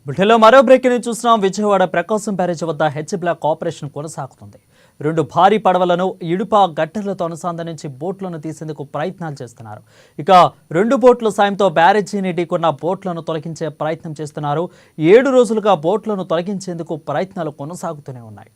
బుల్టెన్లో మరో బ్రేకింగ్ చూస్తున్నాం. విజయవాడ ప్రకాశం బ్యారేజ్ వద్ద హెచ్ బ్లాక్ ఆపరేషన్ కొనసాగుతుంది. 2 భారీ పడవలను ఇడుప గట్టర్లతో అనుసంధానించి బోట్లను తీసేందుకు ప్రయత్నాలు చేస్తున్నారు. ఇక 2 బోట్ల సాయంతో బ్యారేజీని ఢీకొన్న బోట్లను తొలగించే ప్రయత్నం చేస్తున్నారు. 7 రోజులుగా బోట్లను తొలగించేందుకు ప్రయత్నాలు కొనసాగుతూనే ఉన్నాయి.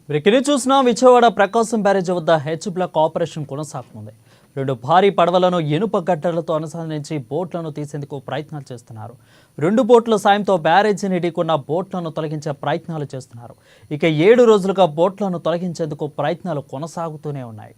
బ్రేకింగ్ చూసిన విజయవాడ ప్రకాశం బ్యారేజ్ వద్ద హెచ్ బ్లాక్ ఆపరేషన్ కొనసాగుతుంది. 2 భారీ పడవలను ఇనుప గట్టర్లతో అనుసంధానించి బోట్లను తీసేందుకు ప్రయత్నాలు చేస్తున్నారు. 2 బోట్ల సాయంతో బ్యారేజీని ఢీకొన్న బోట్లను తొలగించే ప్రయత్నాలు చేస్తున్నారు. ఇక 7 రోజులుగా బోట్లను తొలగించేందుకు ప్రయత్నాలు కొనసాగుతూనే ఉన్నాయి.